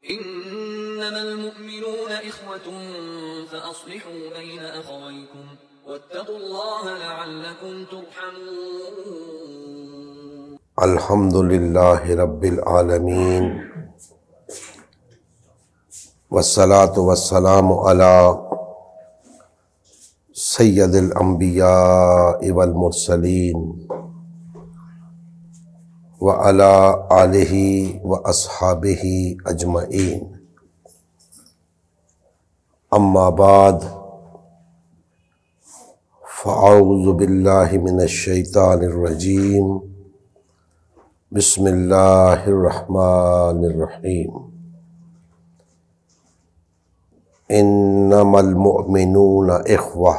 إنما المؤمنون إخوة فأصلحوا بين أخويكم واتقوا الله لعلكم ترحمون. الحمد للہ رب العالمین والصلاة والسلام علی سید الانبیاء والمرسلین وعلی آلہ واصحابہ اجمعین، اما بعد فاعوذ باللہ من الشیطان الرجیم، بسم اللہ الرحمن الرحیم۔ انما المؤمنون اخوہ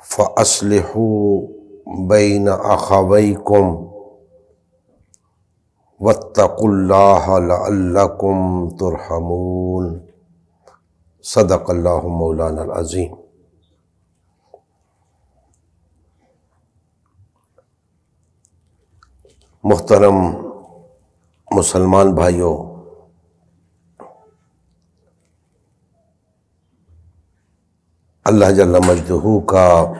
فاصلحوا بین اخویکم واتقوا اللہ لعلکم ترحمون۔ صدق اللہ مولانا العظیم۔ محترم مسلمان بھائیوں، اللہ جل مجدہ کا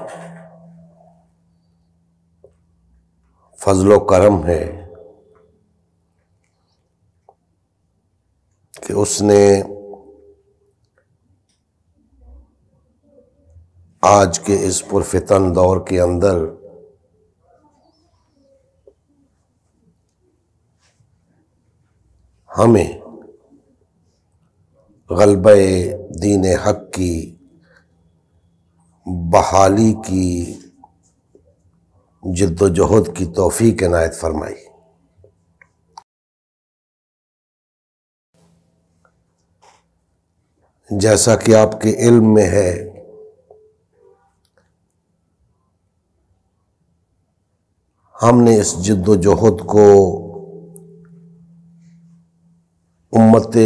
فضل و کرم ہے کہ اس نے آج کے اس پرفتن دور کے اندر ہمیں غلبہ دین حق کی بحالی کی جد و جہد کی توفیق عنایت فرمائی۔ جیسا کہ آپ کے علم میں ہے، ہم نے اس جد و جہد کو امت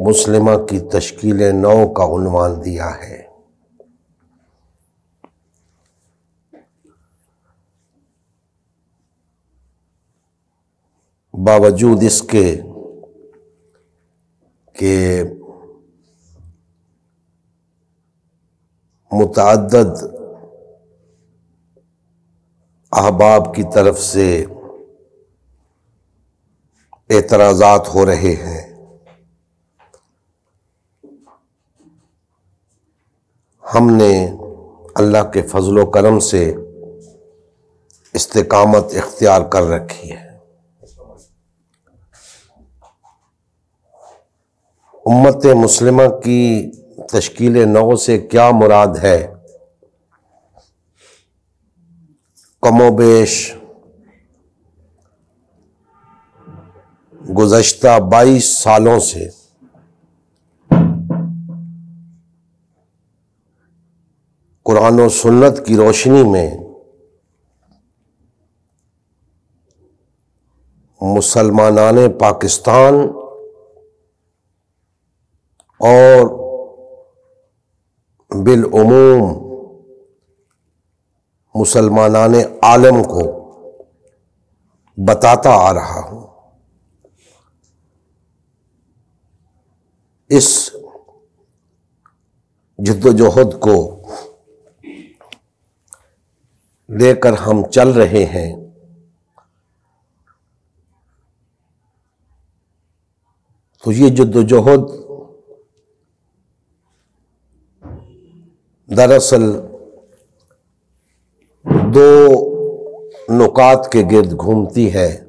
مسلمہ کی تشکیل نو کا عنوان دیا ہے۔ باوجود اس کے کہ متعدد احباب کی طرف سے اعتراضات ہو رہے ہیں، ہم نے اللہ کے فضل و کرم سے استقامت اختیار کر رکھی ہے۔ امت مسلمہ کی تشکیل نو سے کیا مراد ہے؟ کم و بیش گزشتہ 22 سالوں سے قرآن و سنت کی روشنی میں مسلمانان پاکستان اور بالعموم مسلمانان عالم کو بتاتا آ رہا ہوں، اس جد و جہد کو لے کر ہم چل رہے ہیں۔ تو یہ جد و جہد دراصل دو نکات کے گرد گھومتی ہے۔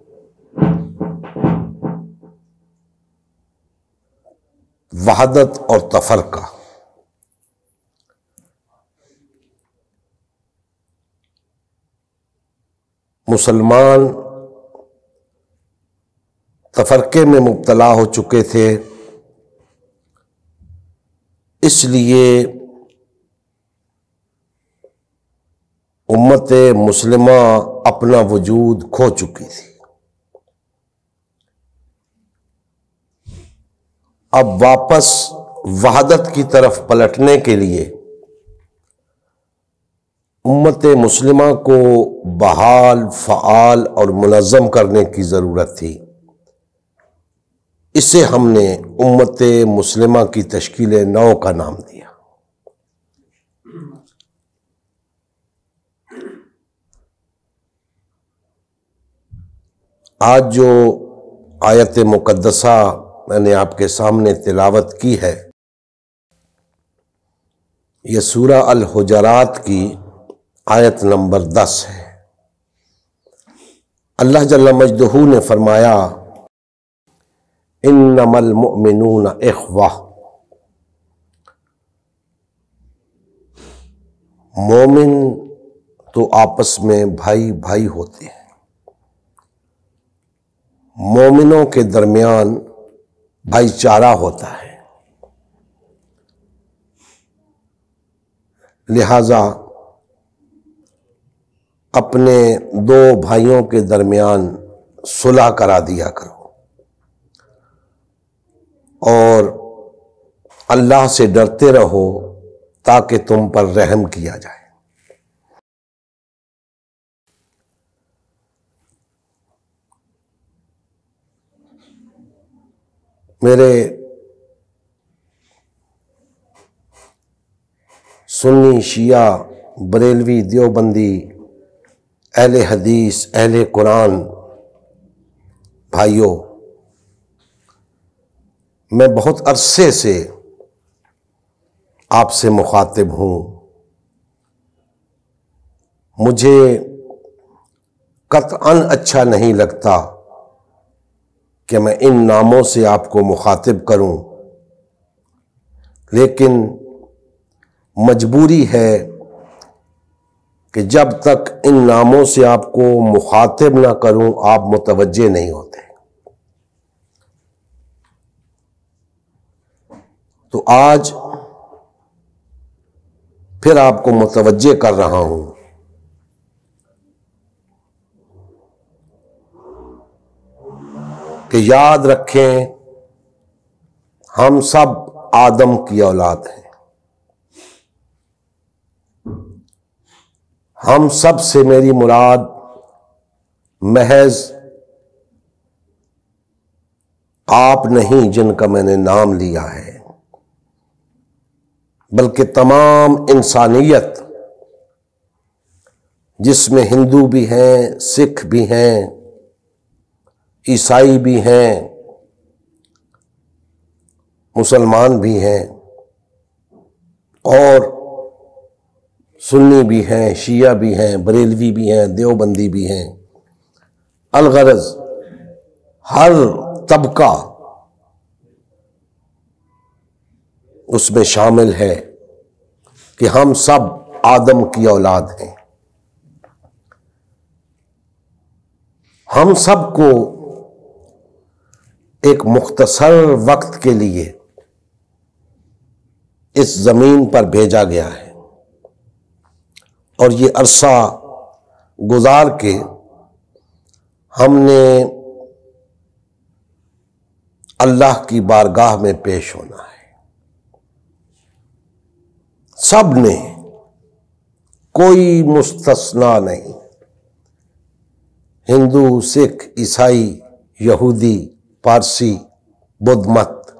وحدت اور تفرقہ۔ مسلمان تفرقے میں مبتلا ہو چکے تھے، اس لیے امت مسلمہ اپنا وجود کھو چکی تھی۔ اب واپس وحدت کی طرف پلٹنے کے لیے امت مسلمہ کو بحال، فعال اور منظم کرنے کی ضرورت تھی۔ اسے ہم نے امت مسلمہ کی تشکیل نو کا نام دیا۔ آج جو آیت مقدسہ میں نے آپ کے سامنے تلاوت کی ہے، یہ سورہ الحجرات کی آیت نمبر 10 ہے۔ اللہ جل مجدہ نے فرمایا انما المؤمنون اخوہ، مومن تو آپس میں بھائی بھائی ہوتے ہیں، مومنوں کے درمیان بھائی چارہ ہوتا ہے، لہذا اپنے دو بھائیوں کے درمیان صلح کرا دیا کرو اور اللہ سے ڈرتے رہو تاکہ تم پر رحم کیا جائے۔ میرے سنی، شیعہ، بریلوی، دیوبندی، اہل حدیث، اہل قرآن بھائیوں، میں بہت عرصے سے آپ سے مخاطب ہوں۔ مجھے قطعاً اچھا نہیں لگتا کہ میں ان ناموں سے آپ کو مخاطب کروں، لیکن مجبوری ہے کہ جب تک ان ناموں سے آپ کو مخاطب نہ کروں آپ متوجہ نہیں ہوتے۔ تو آج پھر آپ کو متوجہ کر رہا ہوں کہ یاد رکھیں ہم سب آدم کی اولاد ہیں، ہم سب سے میری مراد محض آپ نہیں جن کا میں نے نام لیا ہے، بلکہ تمام انسانیت، جس میں ہندو بھی ہیں، سکھ بھی ہیں، عیسائی بھی ہیں، مسلمان بھی ہیں، اور سنی بھی ہیں، شیعہ بھی ہیں، بریلوی بھی ہیں، دیوبندی بھی ہیں۔ الغرض ہر طبقہ اس میں شامل ہے کہ ہم سب آدم کی اولاد ہیں۔ ہم سب کو ایک مختصر وقت کے لیے اس زمین پر بھیجا گیا ہے، اور یہ عرصہ گزار کے ہم نے اللہ کی بارگاہ میں پیش ہونا ہے۔ سب نے، کوئی مستثنا نہیں، ہندو، سکھ، عیسائی، یہودی، پارسی، بدھ مت،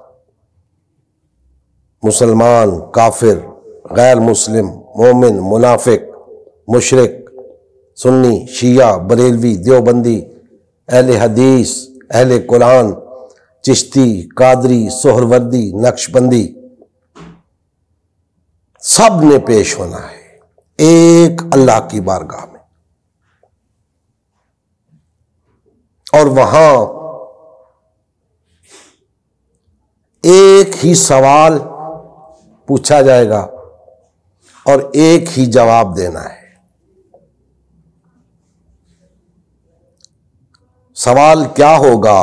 مسلمان، کافر، غیر مسلم، مومن، منافق، مشرک، سنی، شیعہ، بریلوی، دیوبندی، اہل حدیث، اہل قرآن، چشتی، قادری، سہروردی، نقشبندی، سب نے پیش ہونا ہے ایک اللہ کی بارگاہ میں، اور وہاں ایک ہی سوال پوچھا جائے گا اور ایک ہی جواب دینا ہے۔ سوال کیا ہوگا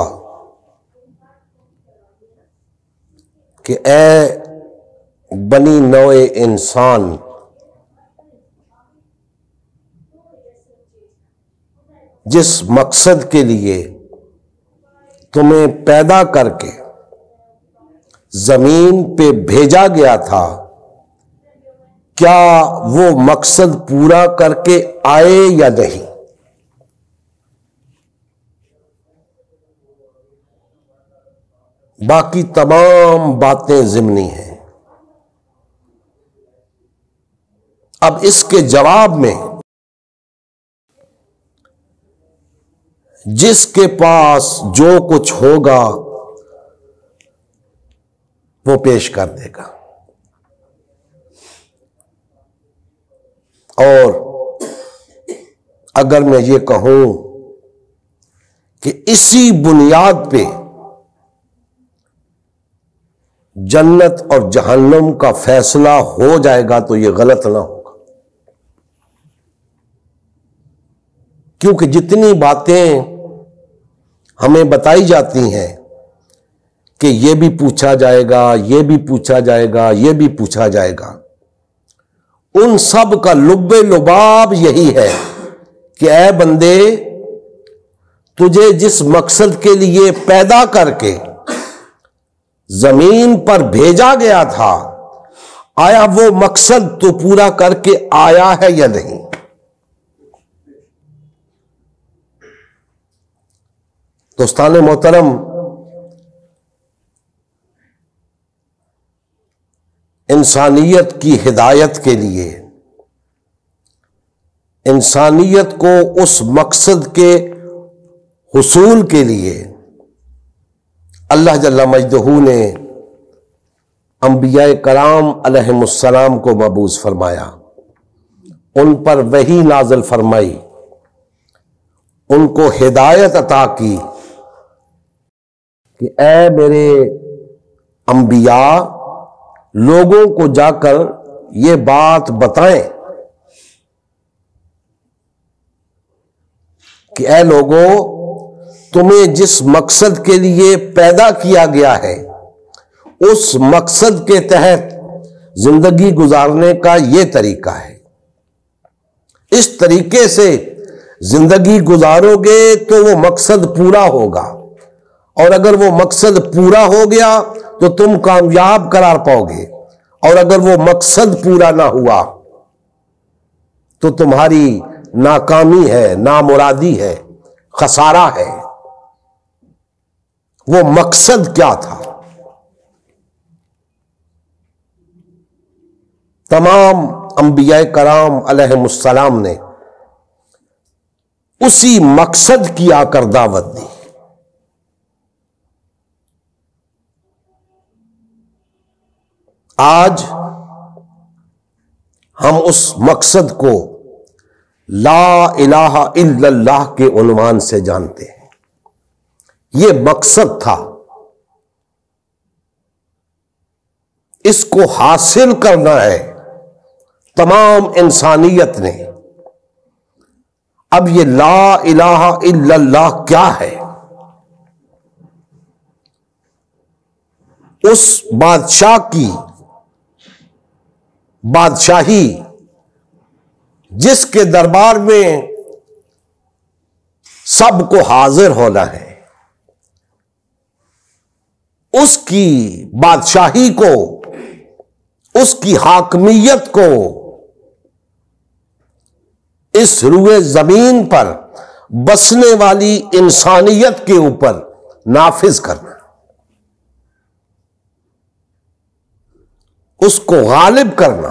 کہ اے بنی نوع انسان، جس مقصد کے لیے تمہیں پیدا کر کے زمین پہ بھیجا گیا تھا، کیا وہ مقصد پورا کر کے آئے یا نہیں؟ باقی تمام باتیں ضمنی ہیں۔ اب اس کے جواب میں جس کے پاس جو کچھ ہوگا وہ پیش کر دے گا، اور اگر میں یہ کہوں کہ اسی بنیاد پہ جنت اور جہنم کا فیصلہ ہو جائے گا تو یہ غلط نہ ہوگا، کیونکہ جتنی باتیں ہمیں بتائی جاتی ہیں کہ یہ بھی پوچھا جائے گا، یہ بھی پوچھا جائے گا، یہ بھی پوچھا جائے گا، ان سب کا لب لباب یہی ہے کہ اے بندے، تجھے جس مقصد کے لیے پیدا کر کے زمین پر بھیجا گیا تھا، آیا وہ مقصد تو پورا کر کے آیا ہے یا نہیں؟ دوستان محترم، انسانیت کی ہدایت کے لیے، انسانیت کو اس مقصد کے حصول کے لیے اللہ جل مجدہ نے انبیاء کرام علیہم السلام کو مبعوث فرمایا، ان پر وحی نازل فرمائی، ان کو ہدایت عطا کی کہ اے میرے انبیاء، لوگوں کو جا کر یہ بات بتائیں کہ اے لوگوں، تمہیں جس مقصد کے لیے پیدا کیا گیا ہے اس مقصد کے تحت زندگی گزارنے کا یہ طریقہ ہے، اس طریقے سے زندگی گزارو گے تو وہ مقصد پورا ہوگا، اور اگر وہ مقصد پورا ہو گیا تو تم کامیاب قرار پاؤ گے، اور اگر وہ مقصد پورا نہ ہوا تو تمہاری ناکامی ہے، نامرادی ہے، خسارہ ہے۔ وہ مقصد کیا تھا؟ تمام انبیاء کرام علیہم السلام نے اسی مقصد کی آ کر دعوت دی۔ آج ہم اس مقصد کو لا الہ الا اللہ کے عنوان سے جانتے ہیں۔ یہ مقصد تھا، اس کو حاصل کرنا ہے تمام انسانیت نے۔ اب یہ لا الہ الا اللہ کیا ہے؟ اس بادشاہ کی بادشاہی جس کے دربار میں سب کو حاضر ہونا ہے، اس کی بادشاہی کو، اس کی حاکمیت کو اس روئے زمین پر بسنے والی انسانیت کے اوپر نافذ کرنا، اس کو غالب کرنا۔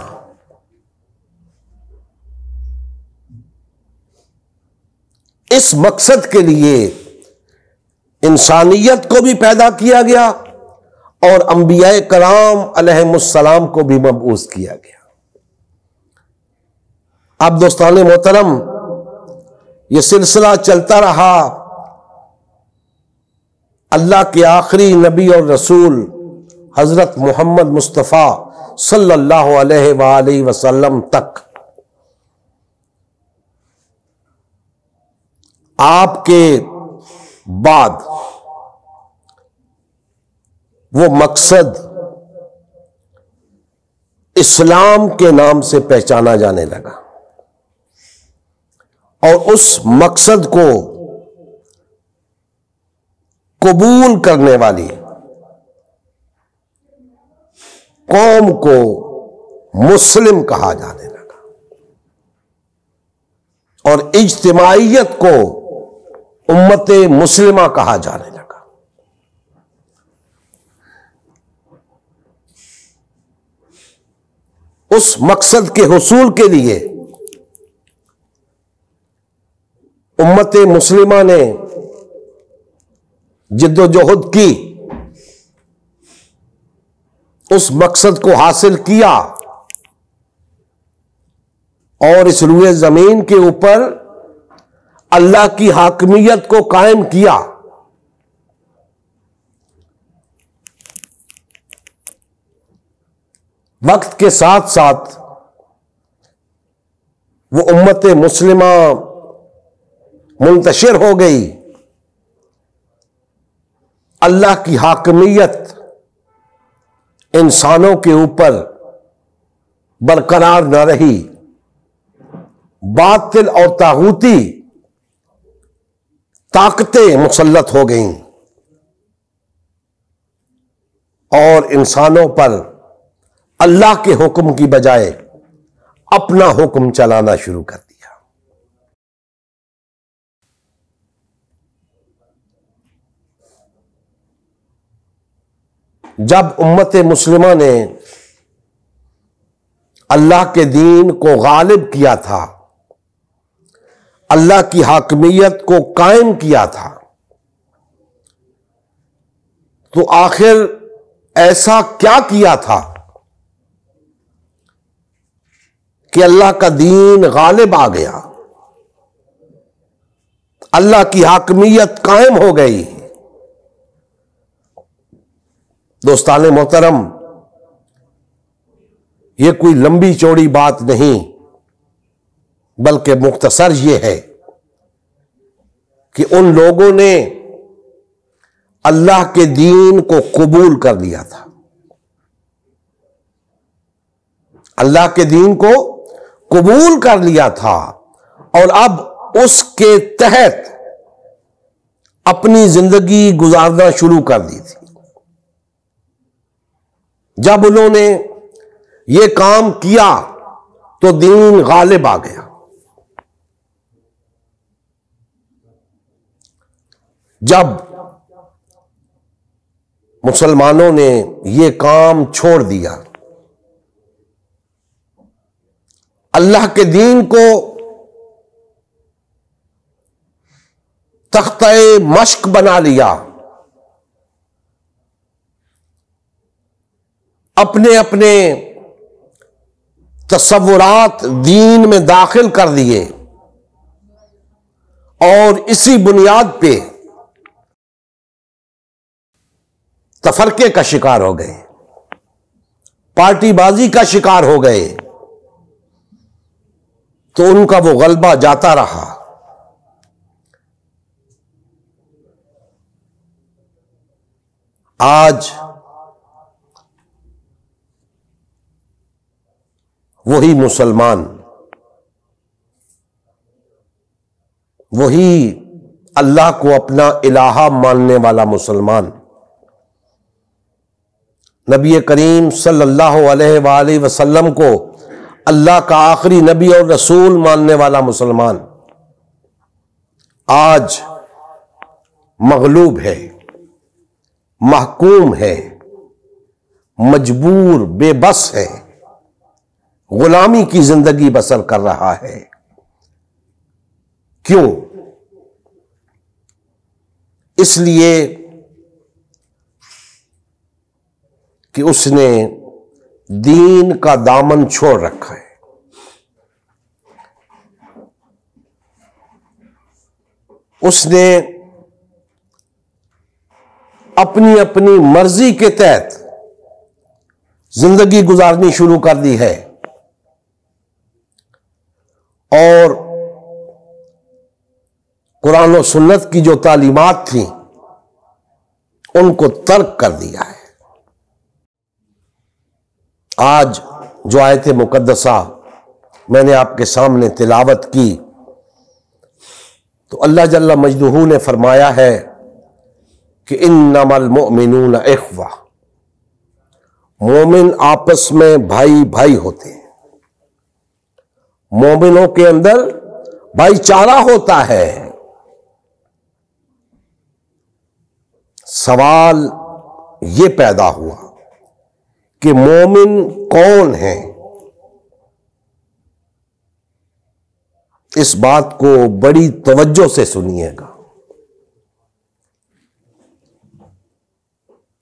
اس مقصد کے لیے انسانیت کو بھی پیدا کیا گیا اور انبیاء کرام علیہم السلام کو بھی مبعوث کیا گیا۔ اب دوستان محترم، یہ سلسلہ چلتا رہا، اللہ کے آخری نبی اور رسول حضرت محمد مصطفیٰ صلی اللہ علیہ وآلہ وسلم تک۔ آپ کے بعد وہ مقصد اسلام کے نام سے پہچانا جانے لگا، اور اس مقصد کو قبول کرنے والی قوم کو مسلم کہا جانے لگا، اور اجتماعیت کو امت مسلمہ کہا جانے لگا۔ اس مقصد کے حصول کے لیے امت مسلمہ نے جد و جہد کی، اس مقصد کو حاصل کیا اور اس روئے زمین کے اوپر اللہ کی حاکمیت کو قائم کیا۔ وقت کے ساتھ ساتھ وہ امت مسلمہ منتشر ہو گئی، اللہ کی حاکمیت انسانوں کے اوپر برقرار نہ رہی، باطل اور طاغوتی طاقتیں مسلط ہو گئیں اور انسانوں پر اللہ کے حکم کی بجائے اپنا حکم چلانا شروع کر دیا۔ جب امت مسلمہ نے اللہ کے دین کو غالب کیا تھا، اللہ کی حاکمیت کو قائم کیا تھا، تو آخر ایسا کیا کیا تھا کہ اللہ کا دین غالب آ گیا، اللہ کی حاکمیت قائم ہو گئی؟ دوستان محترم، یہ کوئی لمبی چوڑی بات نہیں، بلکہ مختصر یہ ہے کہ ان لوگوں نے اللہ کے دین کو قبول کر لیا تھا، اللہ کے دین کو قبول کر لیا تھا اور اب اس کے تحت اپنی زندگی گزارنا شروع کر دی تھی۔ جب انہوں نے یہ کام کیا تو دین غالب آ گیا۔ جب مسلمانوں نے یہ کام چھوڑ دیا، اللہ کے دین کو تختہ مشق بنا لیا، اپنے اپنے تصورات دین میں داخل کر دیے اور اسی بنیاد پہ تفرقے کا شکار ہو گئے، پارٹی بازی کا شکار ہو گئے، تو ان کا وہ غلبہ جاتا رہا۔ آج وہی مسلمان، وہی اللہ کو اپنا الہ ماننے والا مسلمان، نبی کریم صلی اللہ علیہ وآلہ وسلم کو اللہ کا آخری نبی اور رسول ماننے والا مسلمان، آج مغلوب ہے، محکوم ہے، مجبور، بے بس ہے، غلامی کی زندگی بسر کر رہا ہے۔ کیوں؟ اس لیے کہ اس نے دین کا دامن چھوڑ رکھا ہے۔ اس نے اپنی اپنی مرضی کے تحت زندگی گزارنی شروع کر دی ہے اور قرآن و سنت کی جو تعلیمات تھیں ان کو ترک کر دیا ہے۔ آج جو آیت مقدسہ میں نے آپ کے سامنے تلاوت کی تو اللہ جل مجدہ نے فرمایا ہے کہ انما المؤمنون اخوہ، مومن آپس میں بھائی بھائی ہوتے ہیں، مومنوں کے اندر بھائی چارہ ہوتا ہے۔ سوال یہ پیدا ہوا کہ مومن کون ہیں؟ اس بات کو بڑی توجہ سے سنیے گا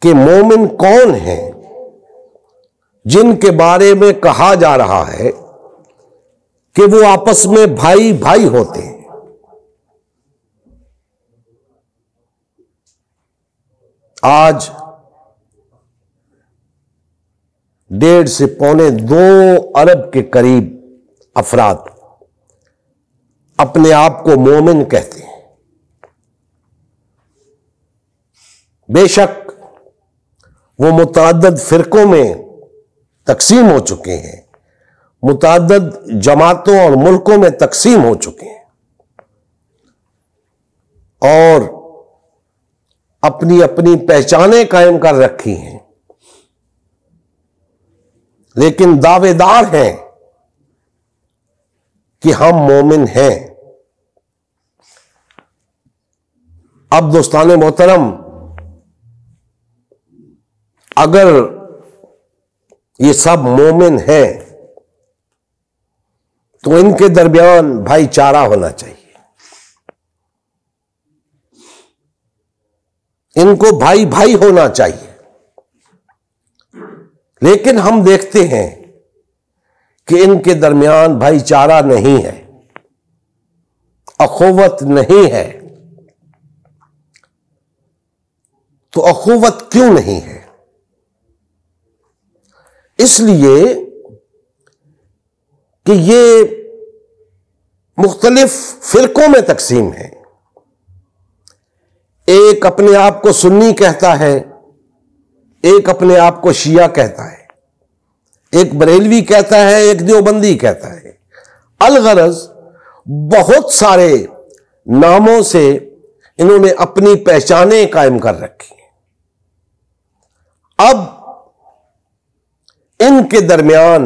کہ مومن کون ہیں جن کے بارے میں کہا جا رہا ہے کہ وہ آپس میں بھائی بھائی ہوتے ہیں. آج 1.5 سے پونے 2 ارب کے قریب افراد اپنے آپ کو مومن کہتے ہیں. بے شک وہ متعدد فرقوں میں تقسیم ہو چکے ہیں، متعدد جماعتوں اور ملکوں میں تقسیم ہو چکے ہیں، اور اپنی اپنی پہچانیں قائم کر رکھی ہیں، لیکن دعوے دار ہیں کہ ہم مومن ہیں. اب دوستان محترم، اگر یہ سب مومن ہیں تو ان کے درمیان بھائی چارہ ہونا چاہیے. ان کو بھائی بھائی ہونا چاہیے. لیکن ہم دیکھتے ہیں کہ ان کے درمیان بھائی چارہ نہیں ہے، اخوت نہیں ہے. تو اخوت کیوں نہیں ہے؟ اس لیے کہ یہ مختلف فرقوں میں تقسیم ہے. ایک اپنے آپ کو سنی کہتا ہے، ایک اپنے آپ کو شیعہ کہتا ہے، ایک بریلوی کہتا ہے، ایک دیوبندی کہتا ہے. الغرض بہت سارے ناموں سے انہوں نے اپنی پہچانیں قائم کر رکھی ہیں. اب ان کے درمیان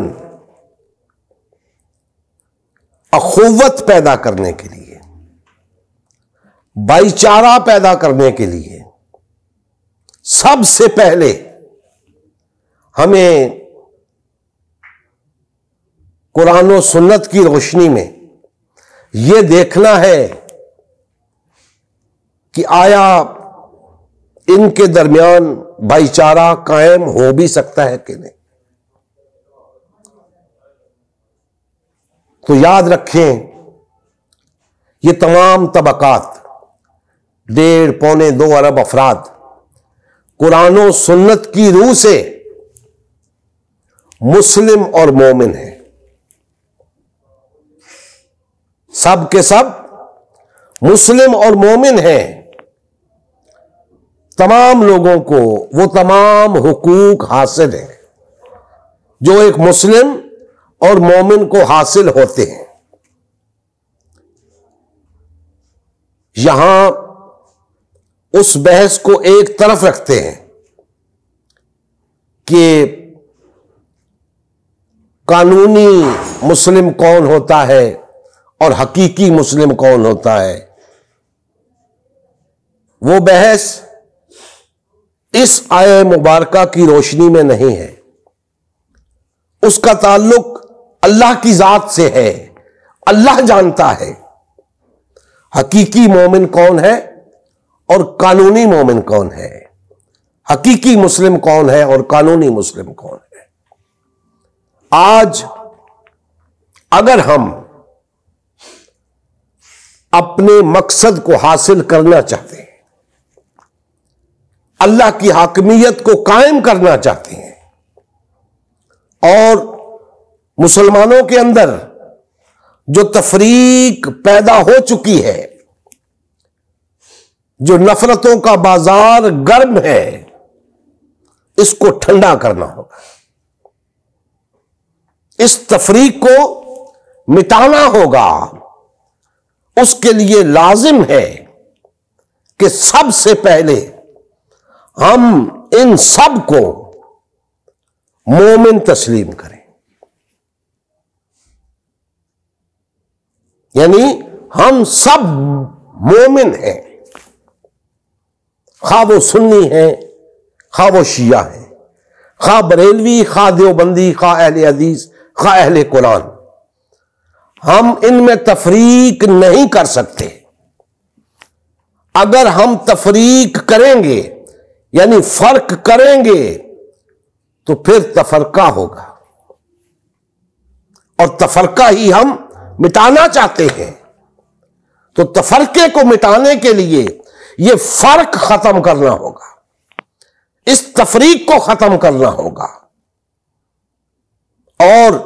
اخوت پیدا کرنے کے لیے، بھائی چارہ پیدا کرنے کے لیے سب سے پہلے ہمیں قرآن و سنت کی روشنی میں یہ دیکھنا ہے کہ آیا ان کے درمیان بھائی چارہ قائم ہو بھی سکتا ہے کہ نہیں. تو یاد رکھیں، یہ تمام طبقات 1.5 پونے 2 ارب افراد قرآن و سنت کی روح سے مسلم اور مومن ہیں. سب کے سب مسلم اور مومن ہیں. تمام لوگوں کو وہ تمام حقوق حاصل ہیں جو ایک مسلم اور مومن کو حاصل ہوتے ہیں. یہاں اس بحث کو ایک طرف رکھتے ہیں کہ قانونی مسلم کون ہوتا ہے اور حقیقی مسلم کون ہوتا ہے. وہ بحث اس آیہ مبارکہ کی روشنی میں نہیں ہے. اس کا تعلق اللہ کی ذات سے ہے. اللہ جانتا ہے حقیقی مومن کون ہے اور قانونی مومن کون ہے، حقیقی مسلم کون ہے اور قانونی مسلم کون ہے. آج اگر ہم اپنے مقصد کو حاصل کرنا چاہتے ہیں، اللہ کی حاکمیت کو قائم کرنا چاہتے ہیں، اور مسلمانوں کے اندر جو تفریق پیدا ہو چکی ہے، جو نفرتوں کا بازار گرم ہے، اس کو ٹھنڈا کرنا ہوگا. اس تفریق کو مٹانا ہوگا. اس کے لیے لازم ہے کہ سب سے پہلے ہم ان سب کو مومن تسلیم کریں. یعنی ہم سب مومن ہیں، خواہ وہ سنی ہیں، خواہ وہ شیعہ ہیں، خواہ بریلوی، خواہ دیوبندی، خواہ اہل حدیث، خواہ اہل قرآن. ہم ان میں تفریق نہیں کر سکتے. اگر ہم تفریق کریں گے یعنی فرق کریں گے تو پھر تفرقہ ہوگا، اور تفرقہ ہی ہم مٹانا چاہتے ہیں. تو تفرقے کو مٹانے کے لیے یہ فرق ختم کرنا ہوگا، اس تفریق کو ختم کرنا ہوگا، اور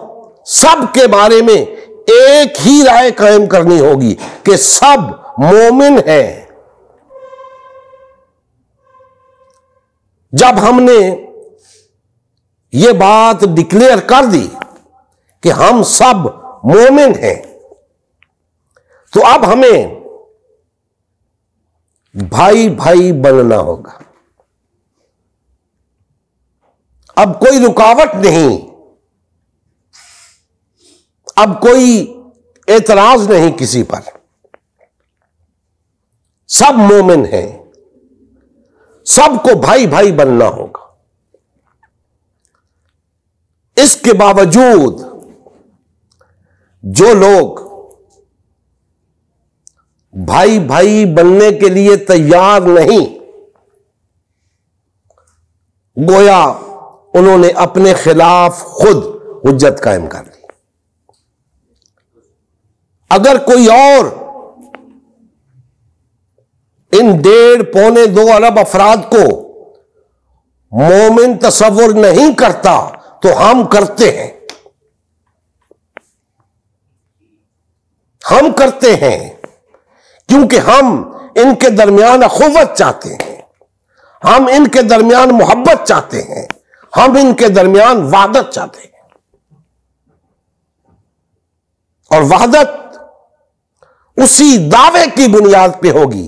سب کے بارے میں ایک ہی رائے قائم کرنی ہوگی کہ سب مومن ہیں. جب ہم نے یہ بات ڈکلیئر کر دی کہ ہم سب مومن ہیں، تو اب ہمیں بھائی بھائی بننا ہوگا. اب کوئی رکاوٹ نہیں، اب کوئی اعتراض نہیں کسی پر. سب مومن ہیں، سب کو بھائی بھائی بننا ہوگا. اس کے باوجود جو لوگ بھائی بھائی بننے کے لیے تیار نہیں، گویا انہوں نے اپنے خلاف خود حجت قائم کر لی. اگر کوئی اور ان 1.5-2 ارب افراد کو مومن تصور نہیں کرتا تو ہم کرتے ہیں. ہم کرتے ہیں کیونکہ ہم ان کے درمیان اخوت چاہتے ہیں، ہم ان کے درمیان محبت چاہتے ہیں، ہم ان کے درمیان وحدت چاہتے ہیں. اور وحدت اسی دعوے کی بنیاد پہ ہوگی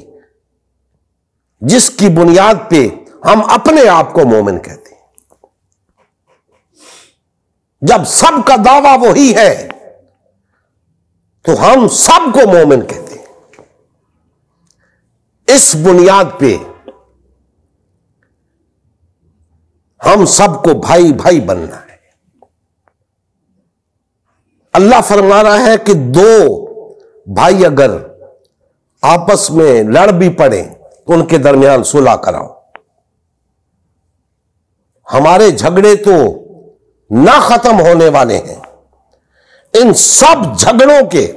جس کی بنیاد پہ ہم اپنے آپ کو مومن کہتے ہیں. جب سب کا دعویٰ وہی ہے تو ہم سب کو مومن کہتے ہیں. اس بنیاد پہ ہم سب کو بھائی بھائی بننا ہے. اللہ فرما رہا ہے کہ 2 بھائی اگر آپس میں لڑ بھی پڑیں تو ان کے درمیان صلح کراؤ. ہمارے جھگڑے تو نہ ختم ہونے والے ہیں. ان سب جھگڑوں کے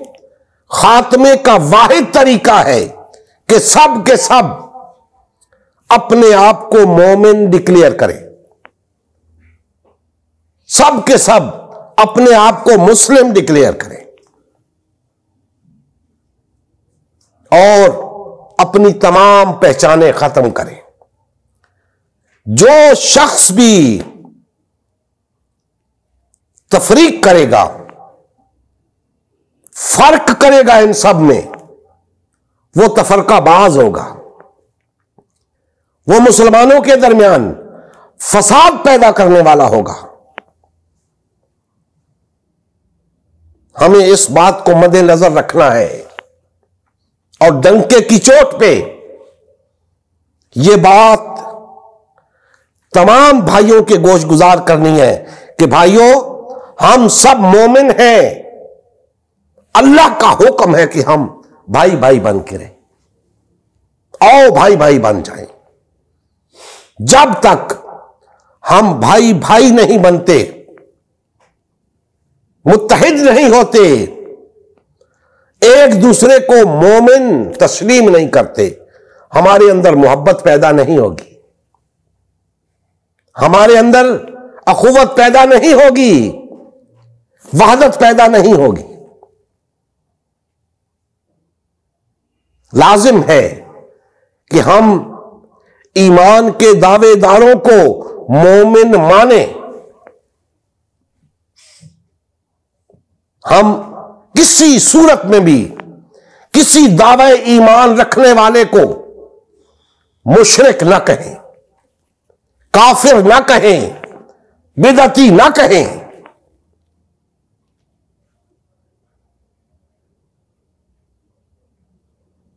خاتمے کا واحد طریقہ ہے کہ سب کے سب اپنے آپ کو مومن ڈکلیئر کریں، سب کے سب اپنے آپ کو مسلم ڈکلیئر کریں، اور اپنی تمام پہچانیں ختم کریں. جو شخص بھی تفریق کرے گا، فرق کرے گا ان سب میں، وہ تفرقہ باز ہوگا، وہ مسلمانوں کے درمیان فساد پیدا کرنے والا ہوگا. ہمیں اس بات کو مد نظر رکھنا ہے اور ڈنکے کی چوٹ پہ یہ بات تمام بھائیوں کے گوش گزار کرنی ہے کہ بھائیوں، ہم سب مومن ہیں. اللہ کا حکم ہے کہ ہم بھائی بھائی بن کے رہیں. آؤ بھائی بھائی بن جائیں. جب تک ہم بھائی بھائی نہیں بنتے، متحد نہیں ہوتے، ایک دوسرے کو مومن تسلیم نہیں کرتے، ہمارے اندر محبت پیدا نہیں ہوگی، ہمارے اندر اخوت پیدا نہیں ہوگی، وحدت پیدا نہیں ہوگی. لازم ہے کہ ہم ایمان کے دعوے داروں کو مومن مانیں. ہم کسی صورت میں بھی کسی دعوے ایمان رکھنے والے کو مشرک نہ کہیں، کافر نہ کہیں، بدعتی نہ کہیں.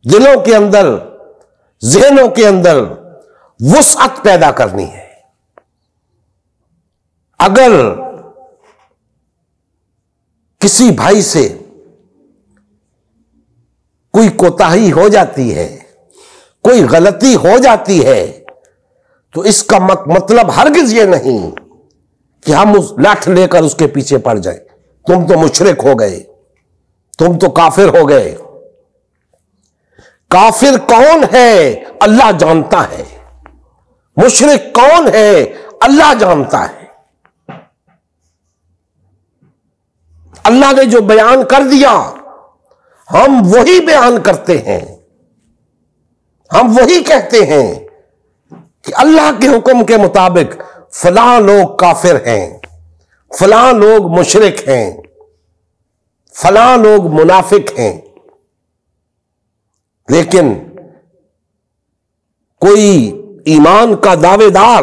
دلوں کے اندر، ذہنوں کے اندر وسعت پیدا کرنی ہے. اگر کسی بھائی سے کوئی کوتاہی ہو جاتی ہے، کوئی غلطی ہو جاتی ہے، تو اس کا مطلب ہرگز یہ نہیں کہ ہم اس لاٹھ لے کر اس کے پیچھے پڑ جائیں، تم تو مشرک ہو گئے، تم تو کافر ہو گئے۔ کافر کون ہے اللہ جانتا ہے، مشرک کون ہے اللہ جانتا ہے۔ اللہ نے جو بیان کر دیا ہم وہی بیان کرتے ہیں، ہم وہی کہتے ہیں کہ اللہ کے حکم کے مطابق فلاں لوگ کافر ہیں، فلاں لوگ مشرک ہیں، فلاں لوگ منافق ہیں۔ لیکن کوئی ایمان کا دعوے دار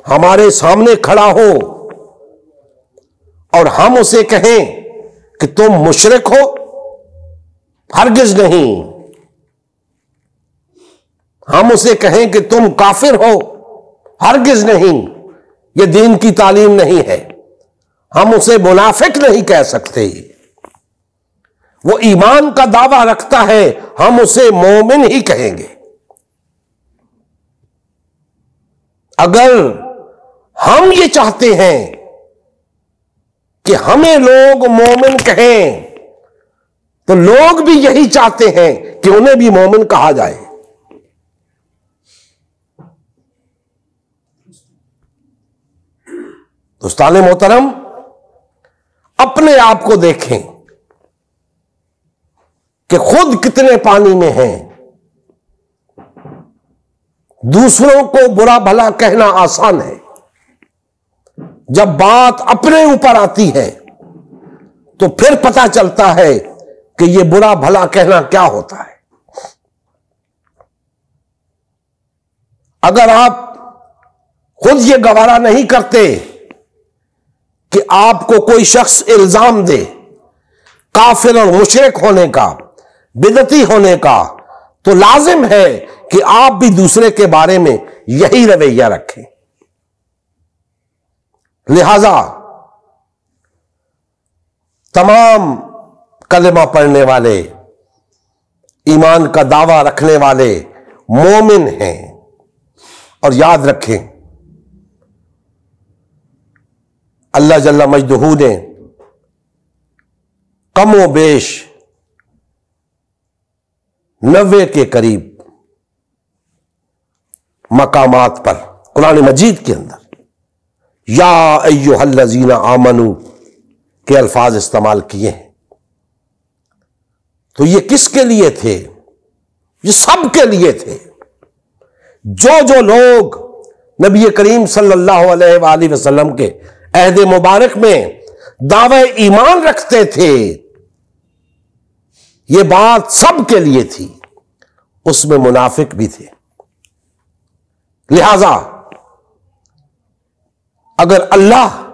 ہمارے سامنے کھڑا ہو اور ہم اسے کہیں کہ تم مشرک ہو، ہرگز نہیں۔ ہم اسے کہیں کہ تم کافر ہو، ہرگز نہیں۔ یہ دین کی تعلیم نہیں ہے۔ ہم اسے منافق نہیں کہہ سکتے۔ وہ ایمان کا دعویٰ رکھتا ہے، ہم اسے مومن ہی کہیں گے۔ اگر ہم یہ چاہتے ہیں کہ ہمیں لوگ مومن کہیں تو لوگ بھی یہی چاہتے ہیں کہ انہیں بھی مومن کہا جائے۔ دوستان محترم، اپنے آپ کو دیکھیں کہ خود کتنے پانی میں ہیں۔ دوسروں کو برا بھلا کہنا آسان ہے، جب بات اپنے اوپر آتی ہے تو پھر پتہ چلتا ہے کہ یہ برا بھلا کہنا کیا ہوتا ہے۔ اگر آپ خود یہ گوارا نہیں کرتے کہ آپ کو کوئی شخص الزام دے کافر اور مشرک ہونے کا، بدعتی ہونے کا، تو لازم ہے کہ آپ بھی دوسرے کے بارے میں یہی رویہ رکھیں۔ لہذا تمام کلمہ پڑھنے والے، ایمان کا دعویٰ رکھنے والے مومن ہیں، اور یاد رکھیں اللہ جل مجدہ نے کم و بیش 90 کے قریب مقامات پر قرآن مجید کے اندر یا ایھا الذین آمنوا کے الفاظ استعمال کیے ہیں۔ تو یہ کس کے لیے تھے؟ یہ سب کے لیے تھے۔ جو لوگ نبی کریم صلی اللہ علیہ وآلہ وسلم کے عہد مبارک میں دعوی ایمان رکھتے تھے، یہ بات سب کے لیے تھی، اس میں منافق بھی تھے۔ لہذا اگر اللہ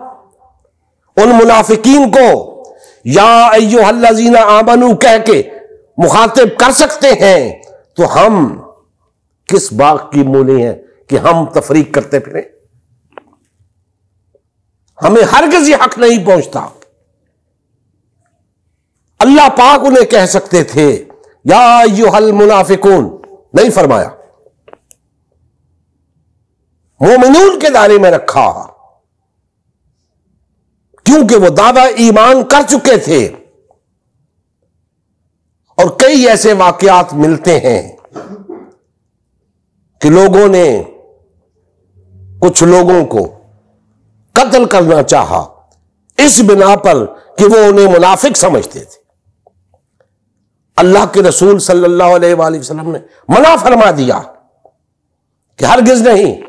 ان منافقین کو یا ایھا الذین آمنوا کہہ کے مخاطب کر سکتے ہیں تو ہم کس باغ کی مولی ہیں کہ ہم تفریق کرتے پھریں؟ ہمیں ہرگز یہ حق نہیں پہنچتا۔ اللہ پاک انہیں کہہ سکتے تھے یا ایھا المنافقون، نہیں فرمایا، مومنون کے دائرے میں رکھا، کیونکہ وہ دعویٰ ایمان کر چکے تھے۔ اور کئی ایسے واقعات ملتے ہیں کہ لوگوں نے کچھ لوگوں کو قتل کرنا چاہا اس بنا پر کہ وہ انہیں منافق سمجھتے تھے۔ اللہ کے رسول صلی اللہ علیہ وآلہ وسلم نے منع فرما دیا کہ ہرگز نہیں۔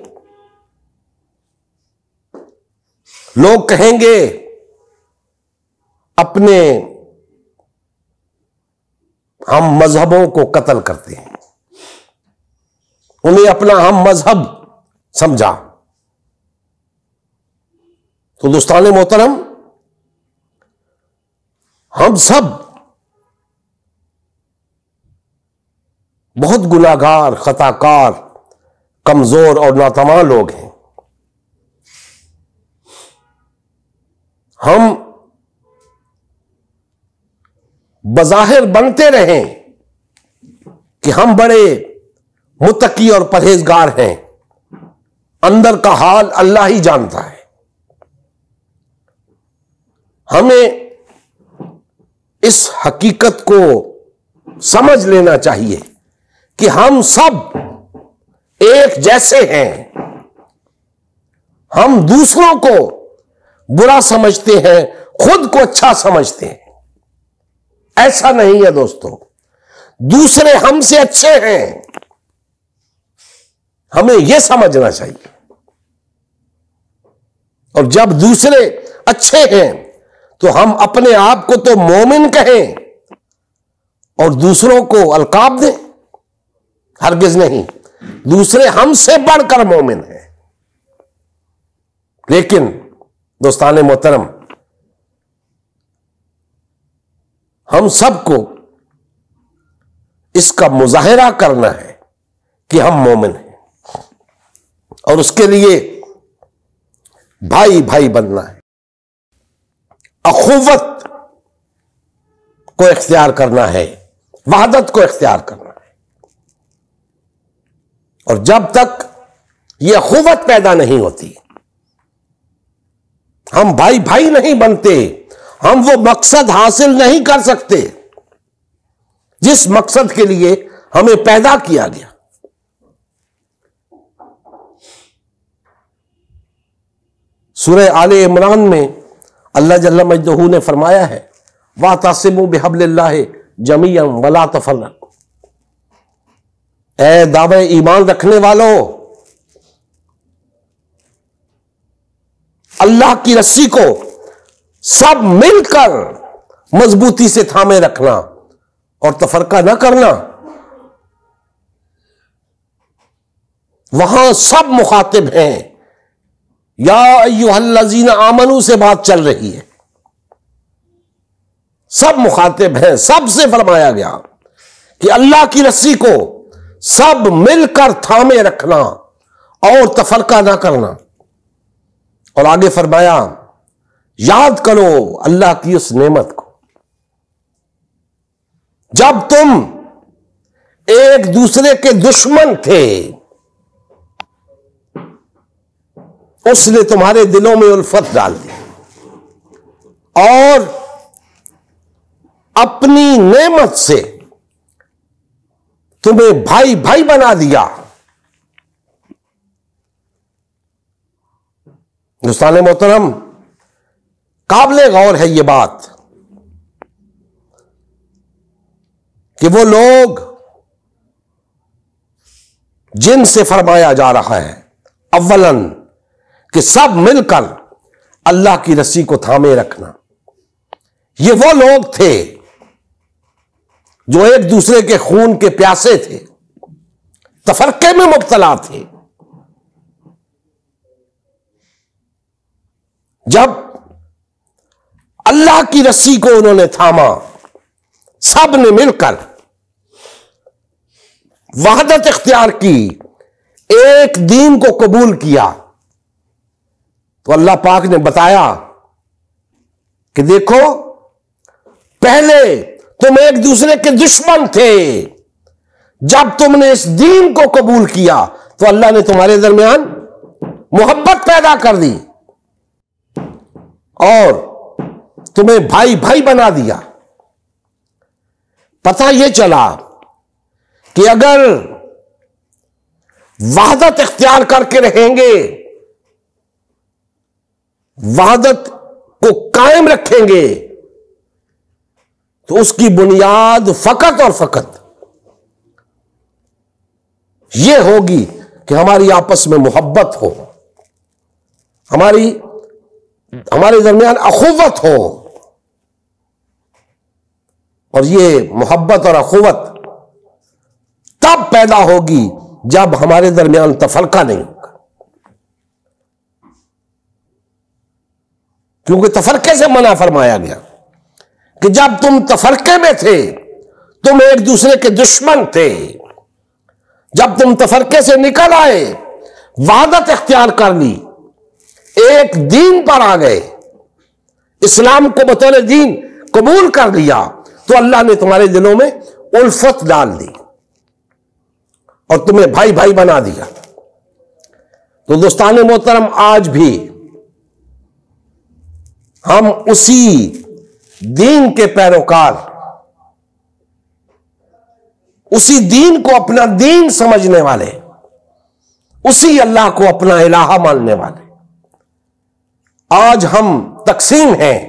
لوگ کہیں گے اپنے ہم مذہبوں کو قتل کرتے ہیں، انہیں اپنا ہم مذہب سمجھا۔ تو دوستان محترم، ہم سب بہت گناہگار، خطاکار، کمزور اور ناتواں لوگ ہیں۔ ہم بظاہر بنتے رہیں کہ ہم بڑے متقی اور پرہیزگار ہیں، اندر کا حال اللہ ہی جانتا ہے۔ ہمیں اس حقیقت کو سمجھ لینا چاہیے کہ ہم سب ایک جیسے ہیں۔ ہم دوسروں کو برا سمجھتے ہیں، خود کو اچھا سمجھتے ہیں۔ ایسا نہیں ہے دوستو، دوسرے ہم سے اچھے ہیں، ہمیں یہ سمجھنا چاہیے۔ اور جب دوسرے اچھے ہیں تو ہم اپنے آپ کو تو مومن کہیں اور دوسروں کو القاب دیں؟ ہرگز نہیں، دوسرے ہم سے بڑھ کر مومن ہیں۔ لیکن دوستان محترم، ہم سب کو اس کا مظاہرہ کرنا ہے کہ ہم مومن ہیں، اور اس کے لیے بھائی بھائی بننا ہے، اخوت کو اختیار کرنا ہے، وحدت کو اختیار کرنا ہے۔ اور جب تک یہ اخوت پیدا نہیں ہوتی، ہم بھائی بھائی نہیں بنتے، ہم وہ مقصد حاصل نہیں کر سکتے جس مقصد کے لیے ہمیں پیدا کیا گیا۔ سورہ آل عمران میں اللہ جل مجدہ نے فرمایا ہے، وَاعْتَصِمُوا بِحَبْلِ اللَّهِ جَمِيعًا وَلَا تَفَرَّقُوا۔ اے دعوے ایمان رکھنے والوں، اللہ کی رسی کو سب مل کر مضبوطی سے تھامے رکھنا اور تفرقہ نہ کرنا۔ وہاں سب مخاطب ہیں، یا ایھا الذین آمنوا سے بات چل رہی ہے، سب مخاطب ہیں، سب سے فرمایا گیا کہ اللہ کی رسی کو سب مل کر تھامے رکھنا اور تفرقہ نہ کرنا۔ اور آگے فرمایا، یاد کرو اللہ کی اس نعمت کو جب تم ایک دوسرے کے دشمن تھے، اس نے تمہارے دلوں میں الفت ڈال دی اور اپنی نعمت سے تمہیں بھائی بھائی بنا دیا۔ دوستان محترم، قابل غور ہے یہ بات کہ وہ لوگ جن سے فرمایا جا رہا ہے اولاً کہ سب مل کر اللہ کی رسی کو تھامے رکھنا، یہ وہ لوگ تھے جو ایک دوسرے کے خون کے پیاسے تھے، تفرقے میں مبتلا تھے۔ جب اللہ کی رسی کو انہوں نے تھاما، سب نے مل کر وحدت اختیار کی، ایک دین کو قبول کیا، تو اللہ پاک نے بتایا کہ دیکھو، پہلے تم ایک دوسرے کے دشمن تھے، جب تم نے اس دین کو قبول کیا تو اللہ نے تمہارے درمیان محبت پیدا کر دی اور تمہیں بھائی بھائی بنا دیا۔ پتہ یہ چلا کہ اگر وحدت اختیار کر کے رہیں گے، وحدت کو قائم رکھیں گے، تو اس کی بنیاد فقط اور فقط یہ ہوگی کہ ہماری آپس میں محبت ہو، ہمارے درمیان اخوت ہو۔ اور یہ محبت اور اخوت تب پیدا ہوگی جب ہمارے درمیان تفرقہ نہیں ہوگا، کیونکہ تفرقے سے منع فرمایا گیا کہ جب تم تفرقے میں تھے، تم ایک دوسرے کے دشمن تھے، جب تم تفرقے سے نکل آئے، وحدت اختیار کر لی، ایک دین پر آ گئے، اسلام کو بطور دین قبول کر لیا، تو اللہ نے تمہارے دلوں میں الفت ڈال دی اور تمہیں بھائی بھائی بنا دیا۔ تو دوستان محترم، آج بھی ہم اسی دین کے پیروکار، اسی دین کو اپنا دین سمجھنے والے، اسی اللہ کو اپنا الہ ماننے والے، آج ہم تقسیم ہیں،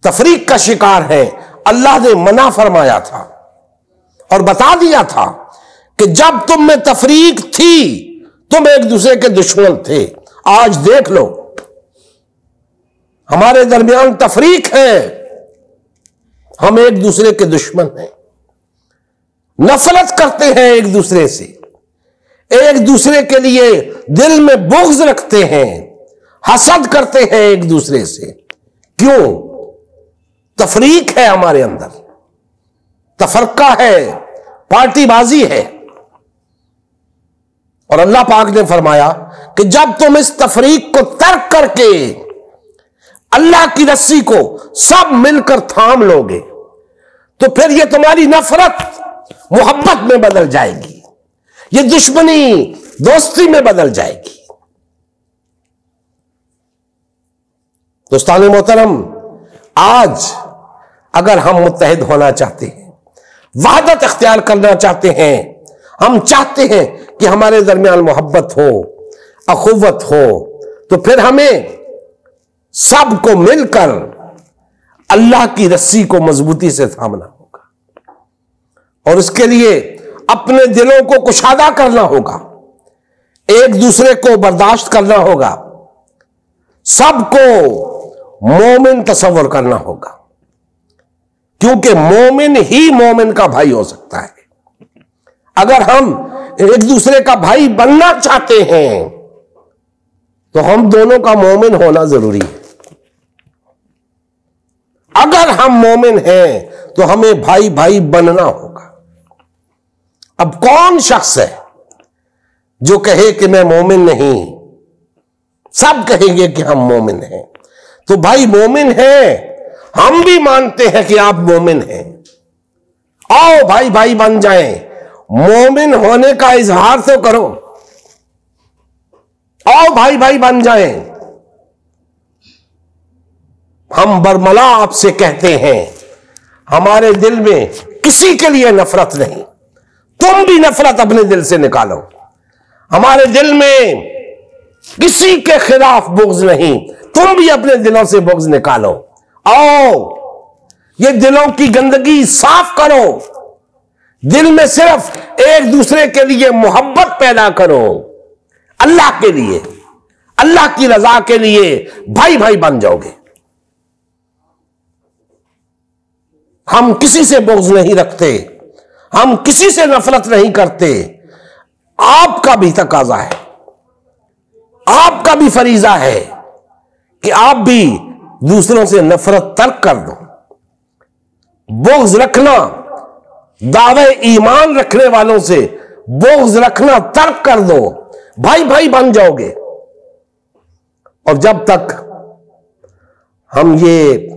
تفریق کا شکار ہیں۔ اللہ نے منع فرمایا تھا اور بتا دیا تھا کہ جب تم میں تفریق تھی تم ایک دوسرے کے دشمن تھے۔ آج دیکھ لو، ہمارے درمیان تفریق ہے، ہم ایک دوسرے کے دشمن ہیں، نفرت کرتے ہیں ایک دوسرے سے، ایک دوسرے کے لیے دل میں بغض رکھتے ہیں، حسد کرتے ہیں ایک دوسرے سے۔ کیوں؟ تفریق ہے ہمارے اندر، تفرقہ ہے، پارٹی بازی ہے۔ اور اللہ پاک نے فرمایا کہ جب تم اس تفریق کو ترک کر کے اللہ کی رسی کو سب مل کر تھام لو گے تو پھر یہ تمہاری نفرت محبت میں بدل جائے گی، یہ دشمنی دوستی میں بدل جائے گی۔ دوستان محترم، آج اگر ہم متحد ہونا چاہتے ہیں، وحدت اختیار کرنا چاہتے ہیں، ہم چاہتے ہیں کہ ہمارے درمیان محبت ہو، اخوت ہو، تو پھر ہمیں سب کو مل کر اللہ کی رسی کو مضبوطی سے تھامنا ہوگا، اور اس کے لیے اپنے دلوں کو کشادہ کرنا ہوگا، ایک دوسرے کو برداشت کرنا ہوگا، سب کو مومن تصور کرنا ہوگا، کیونکہ مومن ہی مومن کا بھائی ہو سکتا ہے۔ اگر ہم ایک دوسرے کا بھائی بننا چاہتے ہیں تو ہم دونوں کا مومن ہونا ضروری ہے۔ اگر ہم مومن ہیں تو ہمیں بھائی بھائی بننا ہوگا۔ اب کون شخص ہے جو کہے کہ میں مومن نہیں؟ سب کہیں گے کہ ہم مومن ہیں۔ تو بھائی مومن ہیں، ہم بھی مانتے ہیں کہ آپ مومن ہیں، آؤ بھائی بھائی بن جائیں، مومن ہونے کا اظہار تو کرو، آؤ بھائی بھائی بن جائیں۔ ہم برملا آپ سے کہتے ہیں، ہمارے دل میں کسی کے لیے نفرت نہیں، تم بھی نفرت اپنے دل سے نکالو۔ ہمارے دل میں کسی کے خلاف بغض نہیں، تم بھی اپنے دلوں سے بغض نکالو۔ آؤ یہ دلوں کی گندگی صاف کرو، دل میں صرف ایک دوسرے کے لیے محبت پیدا کرو، اللہ کے لیے، اللہ کی رضا کے لیے بھائی بھائی بن جاؤ گے۔ ہم کسی سے بغض نہیں رکھتے، ہم کسی سے نفرت نہیں کرتے۔ آپ کا بھی تقاضا ہے، آپ کا بھی فریضہ ہے کہ آپ بھی دوسروں سے نفرت ترک کر دو۔ بغض رکھنا، دعوے ایمان رکھنے والوں سے بغض رکھنا ترک کر دو، بھائی بھائی بن جاؤ گے۔ اور جب تک ہم یہ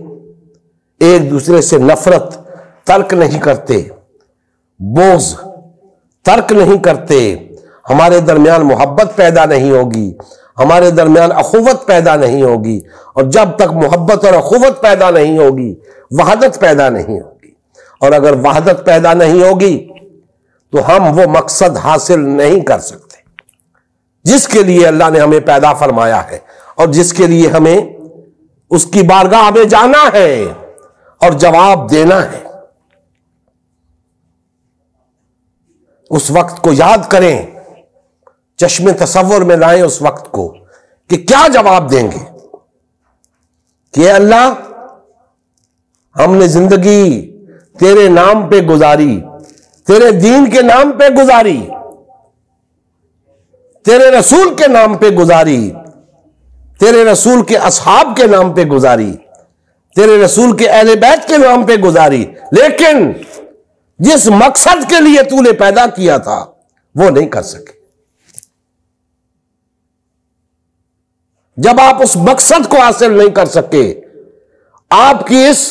ایک دوسرے سے نفرت ترک نہیں کرتے، بغض ترک نہیں کرتے، ہمارے درمیان محبت پیدا نہیں ہوگی، ہمارے درمیان اخوت پیدا نہیں ہوگی، اور جب تک محبت اور اخوت پیدا نہیں ہوگی وحدت پیدا نہیں ہوگی، اور اگر وحدت پیدا نہیں ہوگی تو ہم وہ مقصد حاصل نہیں کر سکتے جس کے لیے اللہ نے ہمیں پیدا فرمایا ہے، اور جس کے لیے ہمیں اس کی بارگاہ میں جانا ہے اور جواب دینا ہے۔ اس وقت کو یاد کریں، چشم تصور میں لائیں اس وقت کو کہ کیا جواب دیں گے کہ اے اللہ، ہم نے زندگی تیرے نام پہ گزاری، تیرے دین کے نام پہ گزاری، تیرے رسول کے نام پہ گزاری، تیرے رسول کے اصحاب کے نام پہ گزاری، تیرے رسول کے اہل بیت کے نام پہ گزاری، لیکن جس مقصد کے لیے تو نے پیدا کیا تھا وہ نہیں کر سکے۔ جب آپ اس مقصد کو حاصل نہیں کر سکے، آپ کی اس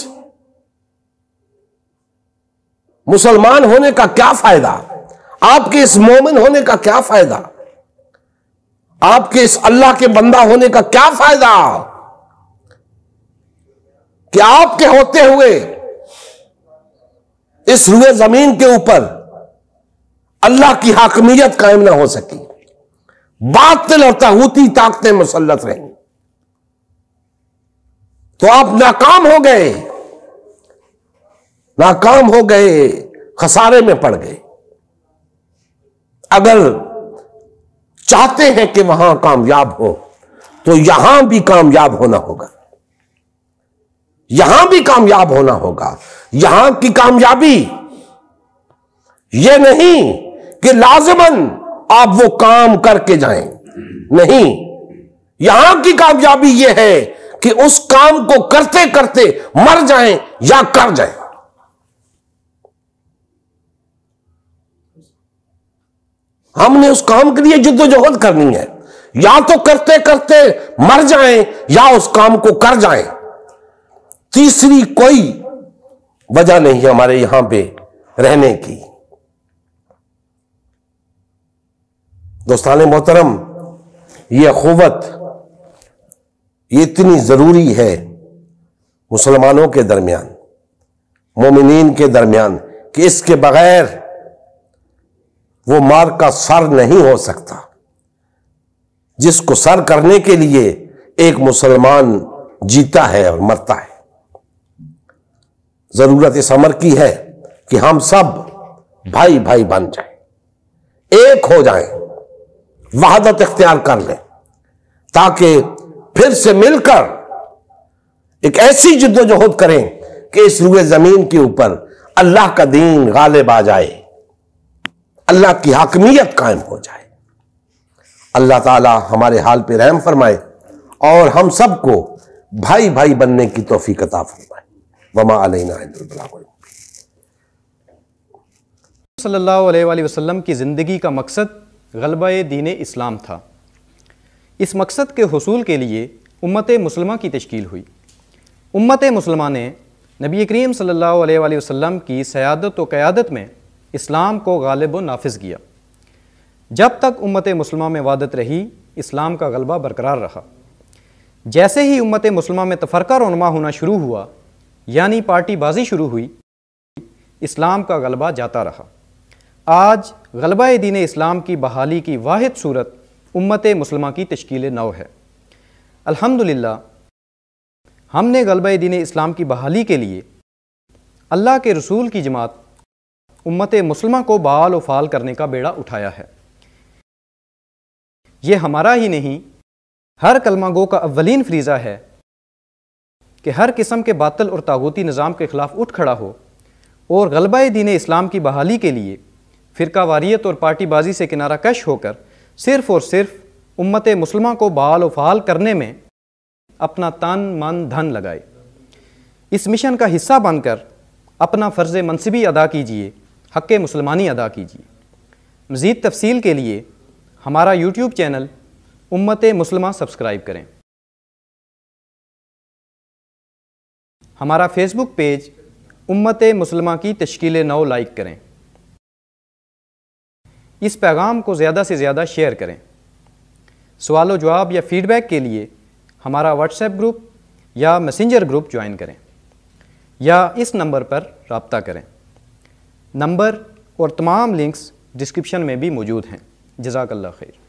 مسلمان ہونے کا کیا فائدہ؟ آپ کے اس مومن ہونے کا کیا فائدہ؟ آپ کے اس اللہ کے بندہ ہونے کا کیا فائدہ کہ آپ کے ہوتے ہوئے اس روئے زمین کے اوپر اللہ کی حاکمیت قائم نہ ہو سکی، باطل اور طاغوتی طاقتیں مسلط رہیں، تو آپ ناکام ہو گئے، ناکام ہو گئے، خسارے میں پڑ گئے۔ اگر چاہتے ہیں کہ وہاں کامیاب ہو تو یہاں بھی کامیاب ہونا ہوگا، یہاں بھی کامیاب ہونا ہوگا۔ یہاں کی کامیابی یہ نہیں کہ لازماً آپ وہ کام کر کے جائیں، نہیں، یہاں کی کامیابی یہ ہے کہ اس کام کو کرتے کرتے مر جائیں یا کر جائیں۔ ہم نے اس کام کے لیے جدوجہد کرنی ہے، یا تو کرتے کرتے مر جائیں یا اس کام کو کر جائیں، تیسری کوئی وجہ نہیں ہمارے یہاں پہ رہنے کی۔ دوستان محترم، یہ اخوت یہ اتنی ضروری ہے مسلمانوں کے درمیان، مومنین کے درمیان، کہ اس کے بغیر وہ مار کا سر نہیں ہو سکتا، جس کو سر کرنے کے لیے ایک مسلمان جیتا ہے اور مرتا ہے۔ ضرورت اس امر کی ہے کہ ہم سب بھائی بھائی بن جائیں، ایک ہو جائیں، وحدت اختیار کر لیں، تاکہ پھر سے مل کر ایک ایسی جدوجہد کریں کہ اس روئے زمین کے اوپر اللہ کا دین غالب آ جائے، اللہ کی حاکمیت قائم ہو جائے۔ اللہ تعالی ہمارے حال پہ رحم فرمائے اور ہم سب کو بھائی بھائی بننے کی توفیق عطا فرمائے۔ وما علینا الا البلاغ المبین۔ صلی اللہ علیہ وآلہ وسلم کی زندگی کا مقصد غلبہ دین اسلام تھا۔ اس مقصد کے حصول کے لیے امت مسلمہ کی تشکیل ہوئی۔ امت مسلمہ نے نبی کریم صلی اللہ علیہ وآلہ وسلم کی سیادت و قیادت میں اسلام کو غالب و نافذ کیا۔ جب تک امت مسلمہ میں وحدت رہی، اسلام کا غلبہ برقرار رہا۔ جیسے ہی امت مسلمہ میں تفرقہ رونما ہونا شروع ہوا، یعنی پارٹی بازی شروع ہوئی، اسلام کا غلبہ جاتا رہا۔ آج غلبہ دین اسلام کی بحالی کی واحد صورت امت مسلمہ کی تشکیل نو ہے۔ الحمدللہ ہم نے غلبہ دین اسلام کی بحالی کے لیے اللہ کے رسول کی جماعت امت مسلمہ کو بحال و فعال کرنے کا بیڑا اٹھایا ہے۔ یہ ہمارا ہی نہیں، ہر کلمہ گو کا اولین فریضہ ہے کہ ہر قسم کے باطل اور طاغوتی نظام کے خلاف اٹھ کھڑا ہو اور غلبہ دین اسلام کی بحالی کے لیے فرقہ واریت اور پارٹی بازی سے کنارہ کش ہو کر صرف اور صرف امت مسلمہ کو بحال و فعال کرنے میں اپنا تن من دھن لگائے۔ اس مشن کا حصہ بن کر اپنا فرض منصبی ادا کیجیے، حق مسلمانی ادا کیجیے۔ مزید تفصیل کے لیے ہمارا یوٹیوب چینل امت مسلمہ سبسکرائب کریں۔ ہمارا فیس بک پیج امت مسلمہ کی تشکیل نو لائک کریں۔ اس پیغام کو زیادہ سے زیادہ شیئر کریں۔ سوال و جواب یا فیڈ بیک کے لیے ہمارا واٹس ایپ گروپ یا میسنجر گروپ جوائن کریں یا اس نمبر پر رابطہ کریں۔ نمبر اور تمام لنکس ڈسکرپشن میں بھی موجود ہیں۔ جزاک اللہ خیر۔